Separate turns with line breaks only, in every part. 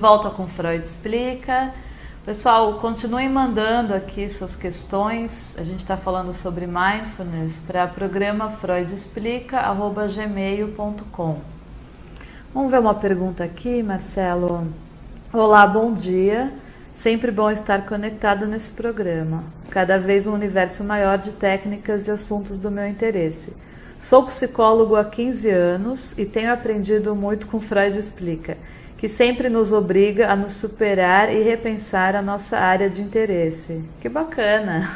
volta com Freud Explica. Pessoal, continuem mandando aqui suas questões. A gente está falando sobre mindfulness para programa freudexplica@gmail.com. Vamos ver uma pergunta aqui, Marcelo. Olá, bom dia. Sempre bom estar conectado nesse programa. Cada vez um universo maior de técnicas e assuntos do meu interesse. Sou psicólogo há 15 anos e tenho aprendido muito com Freud Explica, que sempre nos obriga a nos superar e repensar a nossa área de interesse. Que bacana!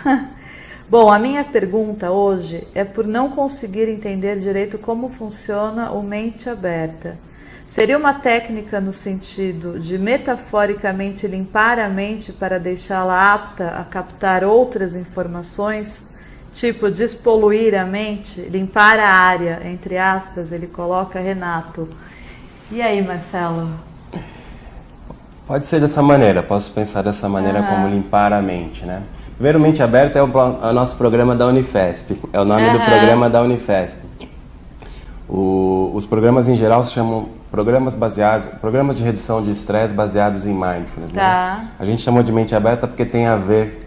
Bom, a minha pergunta hoje é por não conseguir entender direito como funciona o mente aberta. Seria uma técnica no sentido de metaforicamente limpar a mente para deixá-la apta a captar outras informações? Tipo, despoluir a mente, limpar a área, entre aspas, ele coloca Renato. E aí, Marcelo?
Pode ser dessa maneira, posso pensar dessa maneira como limpar a mente, né? Primeiro, Mente Aberta é o nosso programa da Unifesp, é o nome do programa da Unifesp. Os programas em geral se chamam programas de redução de estresse baseados em mindfulness, né? A gente chamou de Mente Aberta porque tem a ver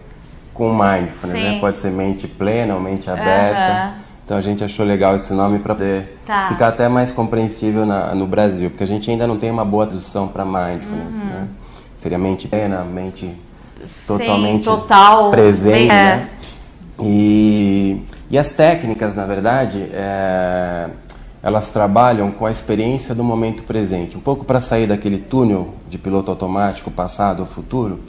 com mindfulness, né? Pode ser mente plena ou mente aberta. Então a gente achou legal esse nome para poder ficar até mais compreensível no Brasil, porque a gente ainda não tem uma boa tradução para mindfulness, né? Seria mente plena, mente totalmente presente, né? E as técnicas, na verdade, elas trabalham com a experiência do momento presente, um pouco para sair daquele túnel de piloto automático, passado ou futuro.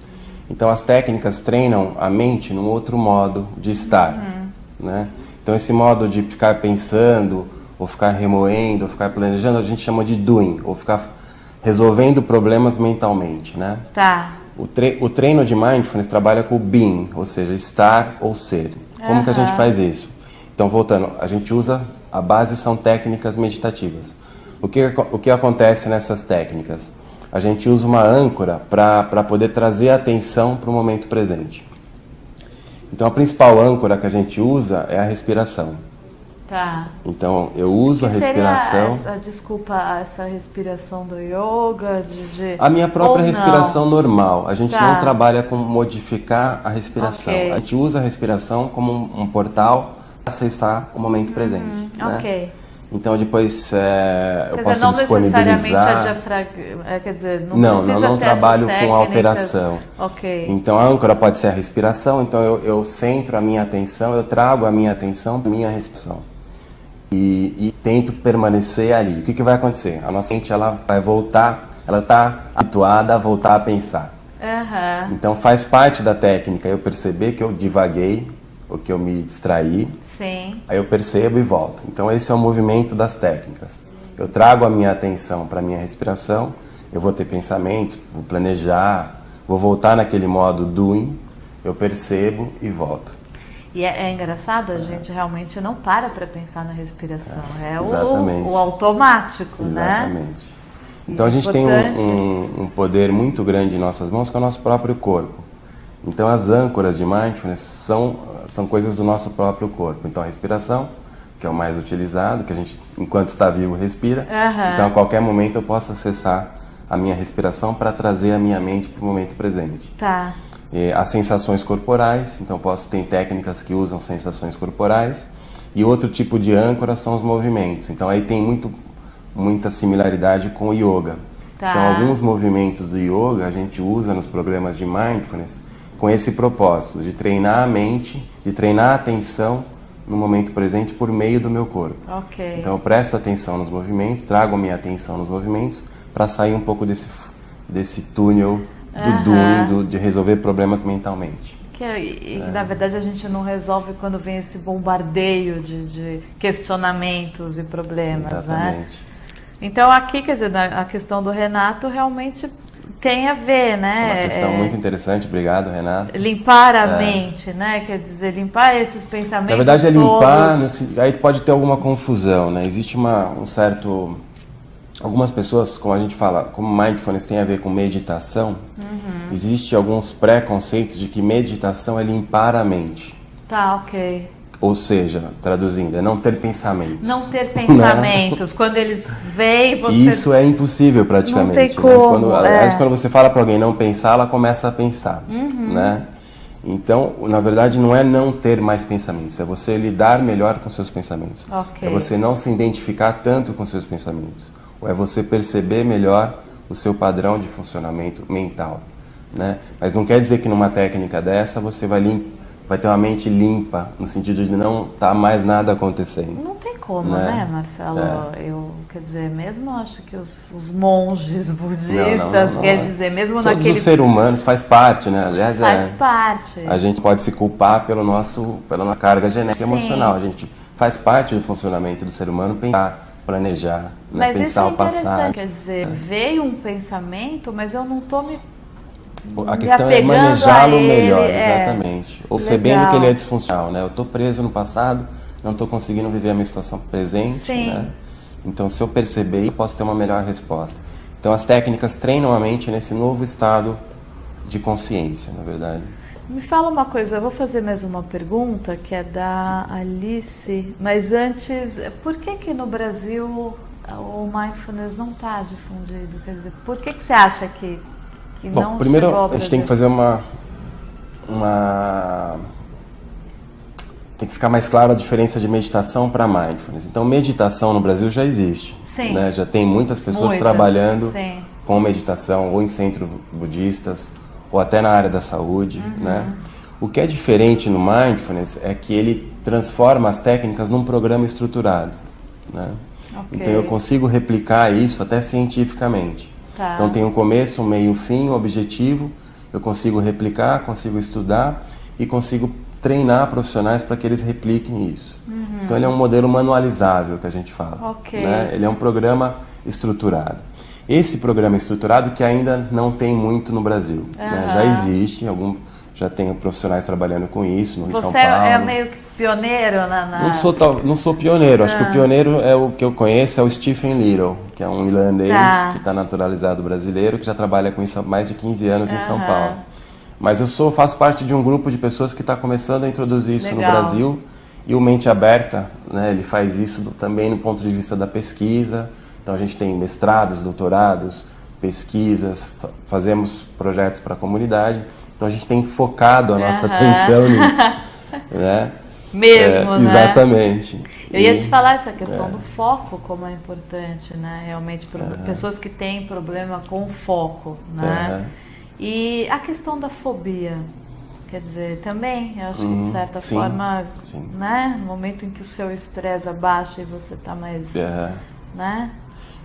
Então as técnicas treinam a mente num outro modo de estar, né? Então esse modo de ficar pensando, ou ficar remoendo, ou ficar planejando, a gente chama de doing, ou ficar resolvendo problemas mentalmente, né? O treino de mindfulness trabalha com o being, ou seja, estar ou ser. Como que a gente faz isso? Então, voltando, a gente usa, a base são técnicas meditativas. O que acontece nessas técnicas? A gente usa uma âncora para poder trazer a atenção para o momento presente. Então, a principal âncora que a gente usa é a respiração. Então, eu uso a respiração...
essa respiração do yoga?
A minha própria respiração normal. A gente não trabalha com modificar a respiração. A gente usa a respiração como um portal para acessar o momento presente. Né? Então, depois eu posso disponibilizar... Não trabalho com alteração. Então, a âncora pode ser a respiração. Então, eu centro a minha atenção, eu trago a minha atenção para a minha respiração. E tento permanecer ali. O que vai acontecer? A nossa mente ela vai voltar, ela está habituada a voltar a pensar. Então faz parte da técnica eu perceber que eu divaguei, ou que eu me distraí. Aí eu percebo e volto. Então esse é o movimento das técnicas. Eu trago a minha atenção para a minha respiração, eu vou ter pensamentos, vou planejar, vou voltar naquele modo doing, eu percebo e volto.
E é engraçado, a gente realmente não para pensar na respiração, o automático,
né? Então a gente tem um poder muito grande em nossas mãos, que é o nosso próprio corpo. Então as âncoras de mindfulness são coisas do nosso próprio corpo. Então a respiração, que é o mais utilizado, que a gente, enquanto está vivo, respira. Então a qualquer momento eu posso acessar a minha respiração para trazer a minha mente para o momento presente. As sensações corporais, então tem técnicas que usam sensações corporais, e outro tipo de âncora são os movimentos. Então aí tem muita similaridade com o yoga. Então alguns movimentos do yoga a gente usa nos programas de mindfulness com esse propósito, de treinar a mente, de treinar a atenção no momento presente por meio do meu corpo. Então eu presto atenção nos movimentos, trago a minha atenção nos movimentos para sair um pouco desse túnel do doing, de resolver problemas mentalmente.
Na verdade a gente não resolve quando vem esse bombardeio de questionamentos e problemas, né? Então aqui, quer dizer, a questão do Renato realmente tem a ver, né?
Uma questão muito interessante, obrigado, Renato.
Limpar a mente, né? Quer dizer, limpar esses pensamentos.
Na verdade é limpar, aí pode ter alguma confusão, né? Existe um certo... Algumas pessoas, como a gente fala, como mindfulness tem a ver com meditação, existe alguns preconceitos de que meditação é limpar a mente. Ou seja, traduzindo, é não ter pensamentos.
Não ter pensamentos. Quando eles veem, você...
Isso é impossível praticamente.
Não tem como.
Né? Quando você fala para alguém não pensar, ela começa a pensar. Né? Então, na verdade, não é não ter mais pensamentos, é você lidar melhor com seus pensamentos.
Okay.
É você não se identificar tanto com seus pensamentos. Ou é você perceber melhor o seu padrão de funcionamento mental. Né? Mas não quer dizer que numa técnica dessa você vai ter uma mente limpa, no sentido de não estar mais nada acontecendo.
Não tem como, né, Marcelo? Eu, quer dizer, mesmo acho que os monges budistas, quer dizer, mesmo
todos
naquele...
os seres humanos faz parte, né? Aliás,
faz parte.
A gente pode se culpar pela nossa carga genética e emocional. A gente faz parte do funcionamento do ser humano pensar, planejar, né? Pensar o passado.
Quer dizer, veio um pensamento, mas eu não estou me...
A questão é manejá-lo melhor, exatamente. Ou sabendo que ele é disfuncional, né? Eu estou preso no passado, não estou conseguindo viver a minha situação presente, né? Então, se eu perceber, eu posso ter uma melhor resposta. Então, as técnicas treinam a mente nesse novo estado de consciência, na verdade.
Me fala uma coisa, eu vou fazer mais uma pergunta, que é da Alice, mas antes, por que no Brasil o mindfulness não está difundido? Quer dizer, por que você acha que
Bom, primeiro a gente tem que fazer tem que ficar mais clara a diferença de meditação para mindfulness. Então, meditação no Brasil já existe.
Sim.
Né? Já tem muitas pessoas trabalhando com meditação, ou em centros budistas, ou até na área da saúde. Né? O que é diferente no mindfulness é que ele transforma as técnicas num programa estruturado. Né? Okay. Então, eu consigo replicar isso até cientificamente. Tá. Então tem um começo, um meio, um fim, um objetivo, eu consigo replicar, consigo estudar e consigo treinar profissionais para que eles repliquem isso. Então ele é um modelo manualizável que a gente fala.
Okay.
Né? Ele é um programa estruturado. Esse programa estruturado que ainda não tem muito no Brasil. Né? Já existe, já tem profissionais trabalhando com isso no São Paulo.
Você é meio que pioneiro
Não sou pioneiro. Acho que o pioneiro é o que eu conheço, é o Stephen Little, que é um irlandês que está naturalizado brasileiro, que já trabalha com isso há mais de 15 anos em São Paulo. Mas eu faço parte de um grupo de pessoas que está começando a introduzir isso no Brasil. E o Mente Aberta, né, ele faz isso também no ponto de vista da pesquisa. Então a gente tem mestrados, doutorados, pesquisas, fazemos projetos para a comunidade. Então a gente tem focado a nossa atenção nisso, né?
Mesmo, né?
Exatamente.
Eu ia te falar essa questão do foco, como é importante, né? Realmente, pessoas que têm problema com foco, né? E a questão da fobia, quer dizer, também, eu acho que de certa forma, né? No momento em que o seu estresse abaixa e você está mais, né?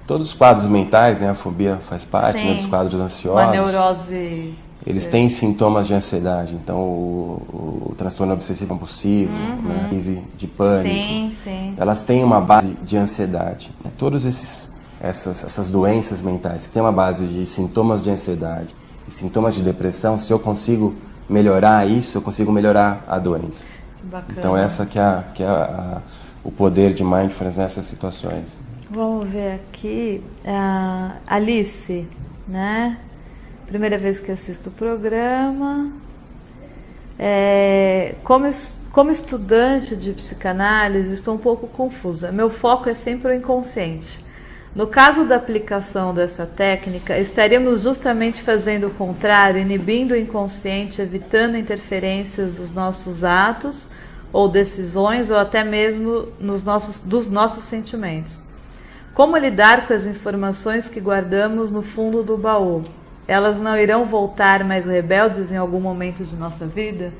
Todos os quadros mentais, né? A fobia faz parte, né, dos quadros ansiosos.
Uma neurose...
Eles têm sintomas de ansiedade, então o transtorno obsessivo compulsivo, né, crise de pânico, elas têm uma base de ansiedade. Né? Todas essas doenças mentais que têm uma base de sintomas de ansiedade e sintomas de depressão, se eu consigo melhorar isso, eu consigo melhorar a doença.
Que bacana.
Então essa que é o poder de mindfulness nessas situações.
Vamos ver aqui, Alice, né? Primeira vez que assisto o programa. Como estudante de psicanálise, estou um pouco confusa. Meu foco é sempre o inconsciente. No caso da aplicação dessa técnica, estaríamos justamente fazendo o contrário, inibindo o inconsciente, evitando interferências dos nossos atos ou decisões, ou até mesmo dos nossos sentimentos. Como lidar com as informações que guardamos no fundo do baú? Elas não irão voltar mais rebeldes em algum momento de nossa vida?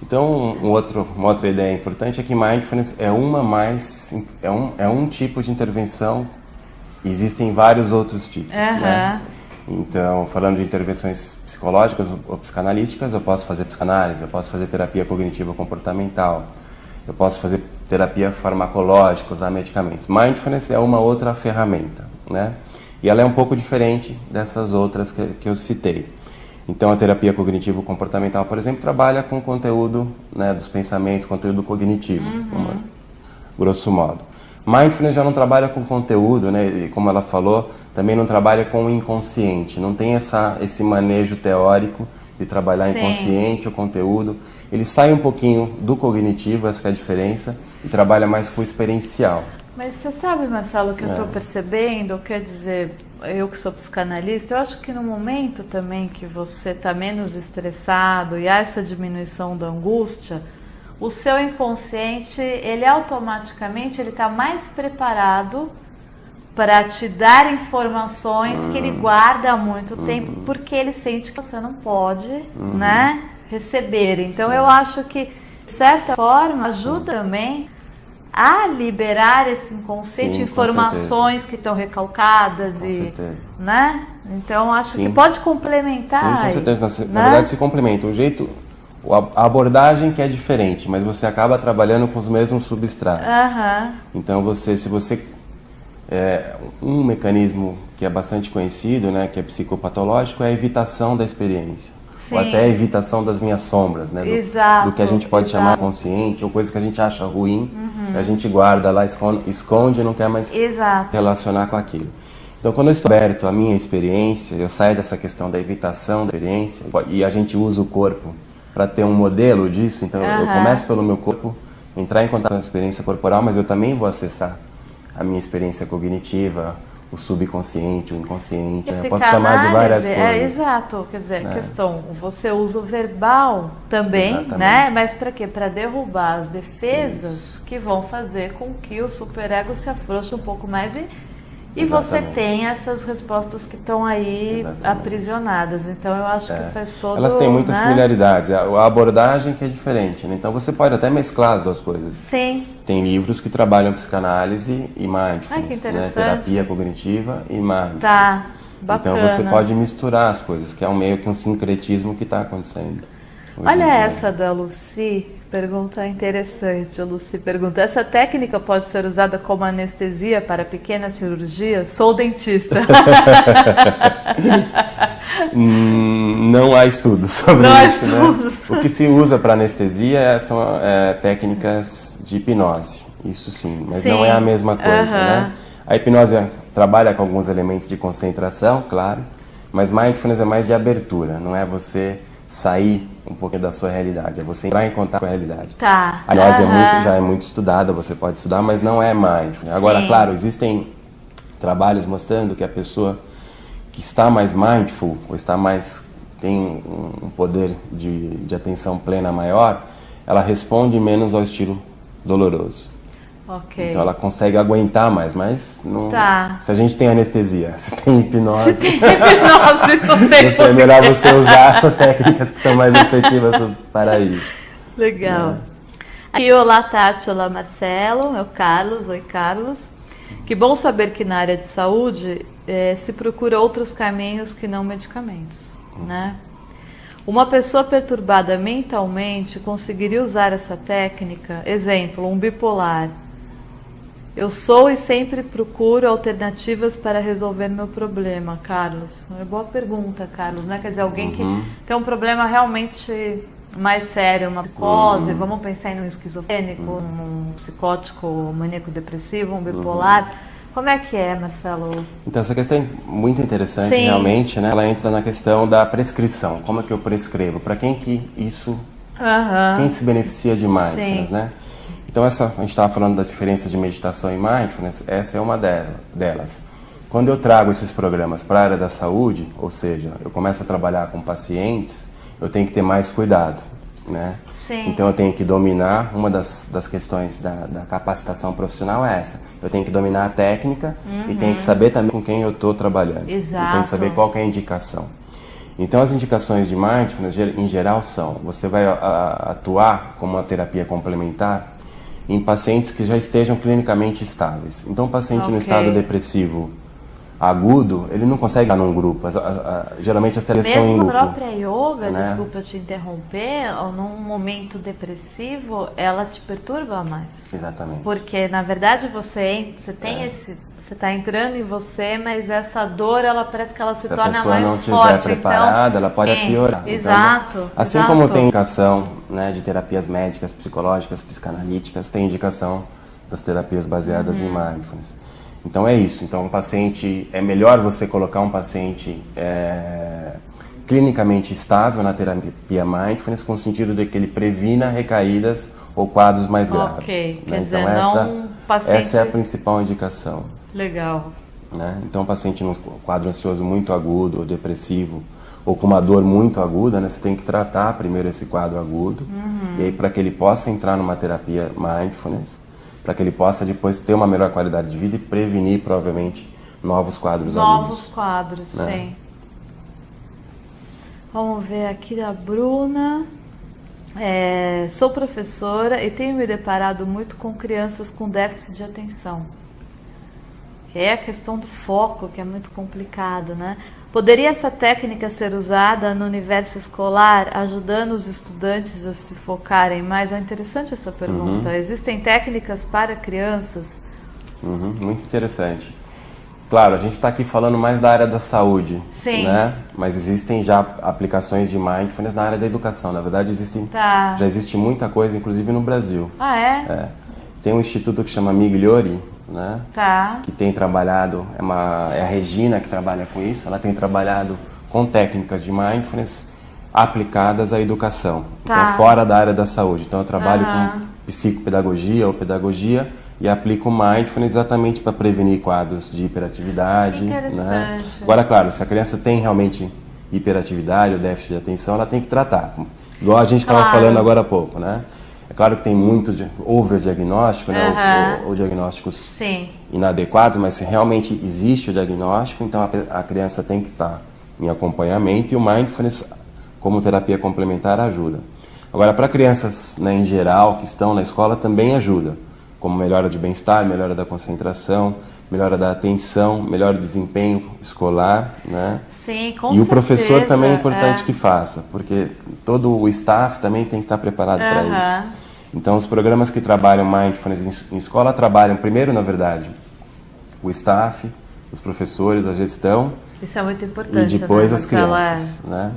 Então, uma outra ideia importante é que mindfulness é um tipo de intervenção. Existem vários outros tipos, né? Então, falando de intervenções psicológicas ou psicanalísticas, eu posso fazer psicanálise, eu posso fazer terapia cognitiva comportamental, eu posso fazer terapia farmacológica, usar medicamentos. Mindfulness é uma outra ferramenta, né? E ela é um pouco diferente dessas outras que eu citei. Então, a terapia cognitivo-comportamental, por exemplo, trabalha com o conteúdo, né, dos pensamentos, conteúdo cognitivo, grosso modo. Mindfulness já não trabalha com conteúdo, né, e como ela falou, também não trabalha com o inconsciente. Não tem esse manejo teórico de trabalhar inconsciente o conteúdo. Ele sai um pouquinho do cognitivo, essa que é a diferença, e trabalha mais com o experiencial.
Mas você sabe, Marcelo, que eu estou percebendo, quer dizer, eu que sou psicanalista, eu acho que no momento também que você está menos estressado e há essa diminuição da angústia, o seu inconsciente, ele automaticamente está mais preparado para te dar informações que ele guarda há muito tempo, porque ele sente que você não pode, né, receber. Então eu acho que, de certa forma, ajuda também a liberar esse inconsciente, informações que estão recalcadas né? Então acho que pode complementar.
Sim, com certeza. Na verdade se complementa. O jeito, a abordagem que é diferente, mas você acaba trabalhando com os mesmos substratos. Então se você um mecanismo que é bastante conhecido, né, que é psicopatológico, é a evitação da experiência. Ou até a evitação das minhas sombras, né? Do que a gente pode chamar consciente, ou coisa que a gente acha ruim, a gente guarda lá, esconde e não quer mais relacionar com aquilo. Então, quando eu estou aberto à minha experiência, eu saio dessa questão da evitação da experiência, e a gente usa o corpo para ter um modelo disso, então eu começo pelo meu corpo, entrar em contato com a experiência corporal, mas eu também vou acessar a minha experiência cognitiva, o subconsciente, o inconsciente, eu posso chamar de várias coisas.
Exato, quer dizer, questão, você usa o verbal também, né? Mas para quê? Para derrubar as defesas que vão fazer com que o superego se afrouxe um pouco mais e você tem essas respostas que estão aí aprisionadas. Então eu acho que faz todo...
Elas têm muitas similaridades, a abordagem que é diferente, né? Então você pode até mesclar as duas coisas.
Sim.
Tem livros que trabalham psicanálise e mindfulness, né? Terapia cognitiva e mindfulness.
Tá, bacana.
Então você pode misturar as coisas, que é meio que um sincretismo que está acontecendo.
Olha essa da Lucy, pergunta interessante. A Lucy pergunta, essa técnica pode ser usada como anestesia para pequenas cirurgias? Sou dentista.
Não há estudos sobre isso, né? O que se usa para anestesia são técnicas de hipnose, isso sim, mas não é a mesma coisa, né? A hipnose trabalha com alguns elementos de concentração, claro, mas mindfulness é mais de abertura, não é você sair um pouquinho da sua realidade, é você entrar em contato com a realidade.
Tá.
A hipnose já é muito estudada, você pode estudar, mas não é mindfulness. Agora, claro, existem trabalhos mostrando que a pessoa que está mais mindful, ou tem um poder de atenção plena maior, ela responde menos ao estímulo doloroso. Então ela consegue aguentar mais, mas não, se a gente tem anestesia, se tem hipnose, é melhor você usar essas técnicas que são mais efetivas para isso.
Legal. Aqui, olá Tati, olá Marcelo, é o Carlos, oi Carlos. Que bom saber que na área de saúde se procura outros caminhos que não medicamentos, né? Uma pessoa perturbada mentalmente conseguiria usar essa técnica, exemplo, um bipolar. Eu sou e sempre procuro alternativas para resolver meu problema, Carlos. É boa pergunta, Carlos, né? Quer dizer, alguém que tem um problema realmente mais sério, uma psicose, vamos pensar em um esquizofrênico, um psicótico, maníaco-depressivo, um bipolar. Como é que é, Marcelo?
Então, essa questão é muito interessante, realmente, né? Ela entra na questão da prescrição. Como é que eu prescrevo? Para quem que isso... Quem se beneficia de mindfulness, né? Então, a gente estava falando das diferenças de meditação e mindfulness, essa é uma delas. Quando eu trago esses programas para a área da saúde, ou seja, eu começo a trabalhar com pacientes, eu tenho que ter mais cuidado, né? Então, eu tenho que dominar, uma das questões da capacitação profissional é essa. Eu tenho que dominar a técnica e tenho que saber também com quem eu estou trabalhando. E tenho que saber qual que é a indicação. Então, as indicações de mindfulness, em geral, você vai atuar como uma terapia complementar em pacientes que já estejam clinicamente estáveis. Então, o paciente no estado depressivo agudo, ele não consegue estar num grupo. Geralmente as terapias são em grupo.
Mesmo a própria yoga, né? Desculpa te interromper, ou num momento depressivo, ela te perturba mais.
Exatamente.
Porque, na verdade, você tem você está entrando em você, mas essa dor, ela parece que ela se torna mais forte.
Se a pessoa não estiver preparada, ela pode piorar.
Exato.
Então, assim como tem indicação, né, de terapias médicas, psicológicas, psicanalíticas, tem indicação das terapias baseadas em mindfulness. Então é isso. Então é melhor você colocar um paciente clinicamente estável na terapia Mindfulness, com o sentido de que ele previna recaídas ou quadros mais graves.
Ok,
né?
quer dizer,
Então
paciente...
essa é a principal indicação.
Legal.
Né? Então, o paciente num quadro ansioso muito agudo ou depressivo, ou com uma dor muito aguda, né, você tem que tratar primeiro esse quadro agudo, e aí para que ele possa entrar numa terapia Mindfulness, para que ele possa depois ter uma melhor qualidade de vida e prevenir, provavelmente, novos quadros agudos.
Novos quadros,
né?
sim. Vamos ver aqui da Bruna. Sou professora e tenho me deparado muito com crianças com déficit de atenção. Que é a questão do foco, que é muito complicado, né? Poderia essa técnica ser usada no universo escolar, ajudando os estudantes a se focarem mais? É interessante essa pergunta. Existem técnicas para crianças?
Muito interessante. Claro, a gente está aqui falando mais da área da saúde,
Sim.
né? Mas existem já aplicações de Mindfulness na área da educação. Na verdade, já existe muita coisa, inclusive no Brasil.
Ah, é?
Tem um instituto que chama Migliori, né?
Tá.
Que tem trabalhado, é a Regina que trabalha com isso, ela tem trabalhado com técnicas de Mindfulness aplicadas à educação, então fora da área da saúde. Então eu trabalho com psicopedagogia ou pedagogia e aplico Mindfulness exatamente para prevenir quadros de hiperatividade. Né? Agora, claro, se a criança tem realmente hiperatividade ou déficit de atenção, ela tem que tratar, igual a gente estava falando agora há pouco, né? É claro que tem muito overdiagnóstico, né? Ou diagnósticos inadequados, mas se realmente existe o diagnóstico, então a criança tem que estar em acompanhamento e o Mindfulness, como terapia complementar, ajuda. Agora, para crianças, né, em geral, que estão na escola, também ajuda, como melhora de bem-estar, melhora da concentração, melhora da atenção, melhora do desempenho escolar, né?
Sim, com
certeza. E o professor também é importante que faça, porque todo o staff também tem que estar preparado para isso. Então, os programas que trabalham Mindfulness em escola trabalham primeiro, na verdade, o staff, os professores, a gestão.
Isso é muito importante,
e depois
né,
as crianças, né?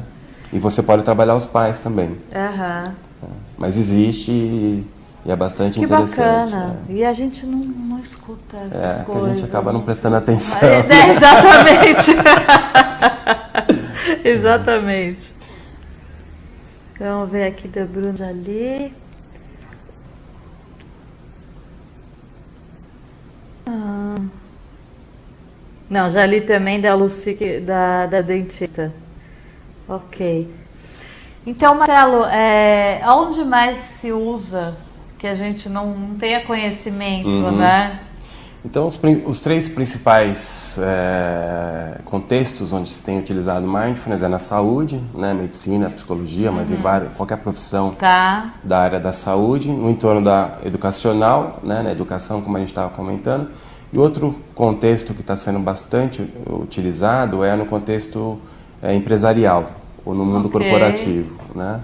E você pode trabalhar os pais também. Mas existe e é bastante interessante. Que
bacana. E a gente não escuta essas coisas.
Que a gente acaba não prestando atenção.
Exatamente. Exatamente. Então, vamos ver aqui da Bruna ali. Não, já li também da Lucy, da dentista. Ok. Então, Marcelo, onde mais se usa que a gente não tenha conhecimento, né?
Então, os três principais contextos onde se tem utilizado Mindfulness é na saúde, né, medicina, psicologia, mas em qualquer profissão da área da saúde, no entorno da educacional, né, na educação, como a gente estava comentando. E outro contexto que está sendo bastante utilizado é no contexto empresarial, ou no mundo corporativo, né?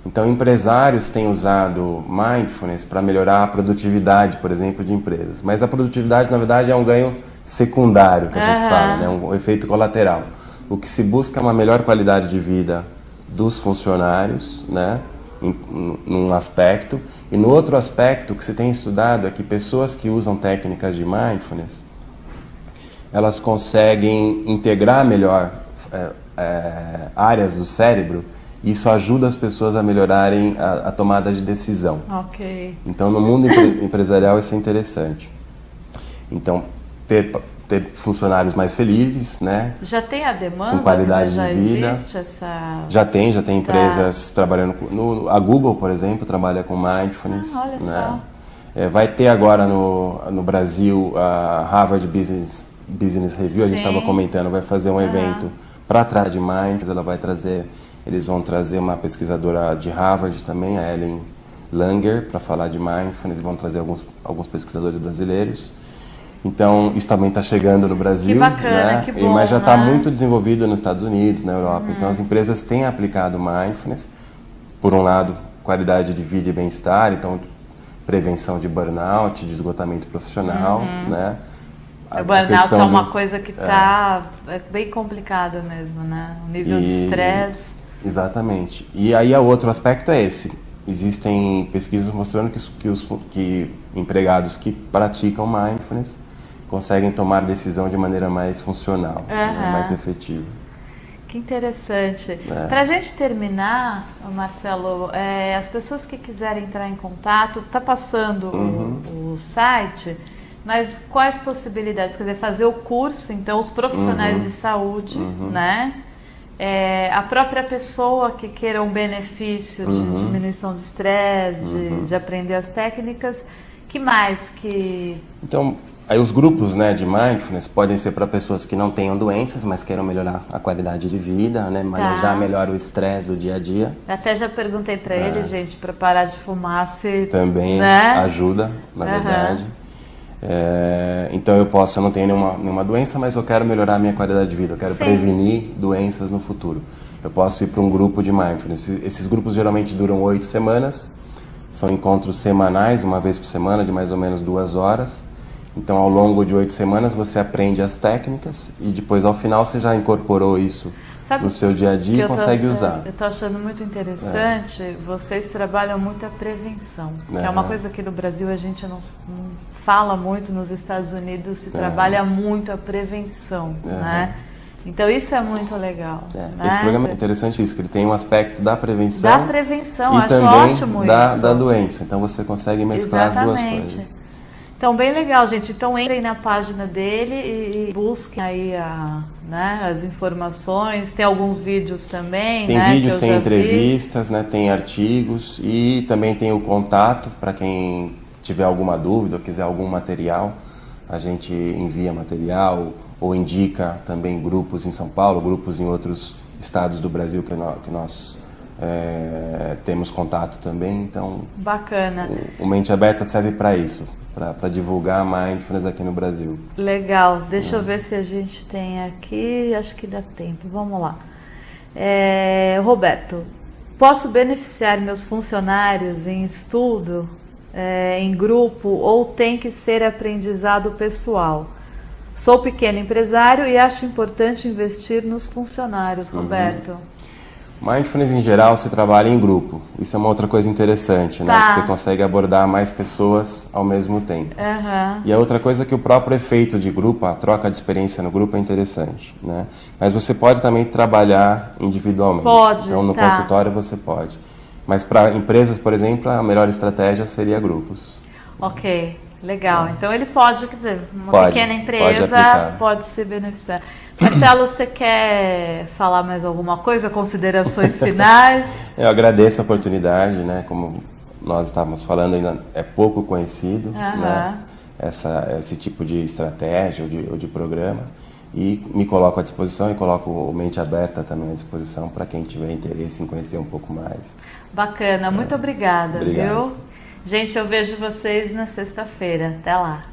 Então, empresários têm usado Mindfulness para melhorar a produtividade, por exemplo, de empresas. Mas a produtividade, na verdade, é um ganho secundário, que a gente fala, né? Um efeito colateral. O que se busca é uma melhor qualidade de vida dos funcionários, né? Num aspecto. E no outro aspecto que se tem estudado é que pessoas que usam técnicas de Mindfulness, elas conseguem integrar melhor áreas do cérebro. Isso ajuda as pessoas a melhorarem a tomada de decisão. Então, no mundo empresarial, isso é interessante. Então, ter funcionários mais felizes, né?
Já tem a demanda?
Com qualidade de vida.
Existe essa...
Já tem empresas trabalhando... A Google, por exemplo, trabalha com Mindfulness.
Olha
né? Só. Vai ter agora no Brasil a Harvard Business Review, a gente estava comentando, vai fazer um evento para trás de Mindfulness, ela vai trazer... Eles vão trazer uma pesquisadora de Harvard também, a Ellen Langer, para falar de Mindfulness, vão trazer alguns pesquisadores brasileiros. Então, isso também está chegando no Brasil.
Que bacana,
né?
que bom,
mas já está muito desenvolvido nos Estados Unidos, na Europa. Então, as empresas têm aplicado Mindfulness. Por um lado, qualidade de vida e bem-estar, então, prevenção de burnout, de esgotamento profissional, né?
O burnout é uma coisa que está bem complicada mesmo, né? O nível de estresse...
Exatamente. E aí, o outro aspecto é esse. Existem pesquisas mostrando que empregados que praticam Mindfulness conseguem tomar decisão de maneira mais funcional, né, mais efetiva.
que interessante. Para a gente terminar, Marcelo, as pessoas que quiserem entrar em contato, está passando o site, mas quais possibilidades? Quer dizer, fazer o curso, então, os profissionais de saúde, né? A própria pessoa que queira um benefício de diminuição de estresse, de aprender as técnicas, que mais que...
Então, aí os grupos, né, de Mindfulness podem ser para pessoas que não tenham doenças, mas queiram melhorar a qualidade de vida, né, manejar melhor o estresse do dia a dia.
Até já perguntei para ele, gente, para parar de fumar, se...
Também ajuda, na verdade. Então eu não tenho nenhuma doença, mas eu quero melhorar a minha qualidade de vida, eu quero prevenir doenças no futuro. Eu posso ir para um grupo de Mindfulness. Esses grupos geralmente duram 8 semanas, são encontros semanais, uma vez por semana, de mais ou menos 2 horas. Então ao longo de 8 semanas você aprende as técnicas e depois ao final você já incorporou isso no seu dia a dia e consegue usar.
Eu estou achando muito interessante, vocês trabalham muito a prevenção, que é uma coisa que no Brasil a gente não fala muito, nos Estados Unidos se trabalha muito a prevenção, né? Então isso é muito legal. Né?
Esse programa é interessante isso, que ele tem um aspecto da prevenção.
Da prevenção,
e
acho
também
ótimo
da
isso.
doença. Então você consegue mesclar as duas coisas.
Então, bem legal, gente. Então, entrem na página dele e busquem aí as informações. Tem alguns vídeos também,
Tem vídeos, tem entrevistas, né? Tem artigos e também tem o contato para quem tiver alguma dúvida ou quiser algum material. A gente envia material ou indica também grupos em São Paulo, grupos em outros estados do Brasil que nós temos contato também. Então,
bacana.
O Mente Aberta serve para isso. Para divulgar a Mindfulness aqui no Brasil.
Legal, deixa eu ver se a gente tem aqui, acho que dá tempo, vamos lá. Roberto, posso beneficiar meus funcionários em estudo, em grupo, ou tem que ser aprendizado pessoal? Sou pequeno empresário e acho importante investir nos funcionários, Roberto.
Mindfulness em geral se trabalha em grupo. Isso é uma outra coisa interessante, né? Que você consegue abordar mais pessoas ao mesmo tempo. E a outra coisa é que o próprio efeito de grupo, a troca de experiência no grupo é interessante, né? Mas você pode também trabalhar individualmente.
Pode.
Então no consultório você pode. Mas para empresas, por exemplo, a melhor estratégia seria grupos.
Ok, legal. Então ele pode, quer dizer, uma pequena empresa pode se beneficiar. Marcelo, você quer falar mais alguma coisa? Considerações finais?
Eu agradeço a oportunidade, né? Como nós estávamos falando, ainda é pouco conhecido, né? Esse tipo de estratégia ou de programa. E me coloco à disposição e coloco o Mente Aberta também à disposição para quem tiver interesse em conhecer um pouco mais.
Bacana, muito obrigada,
Obrigado.
Viu? Gente, eu vejo vocês na sexta-feira. Até lá.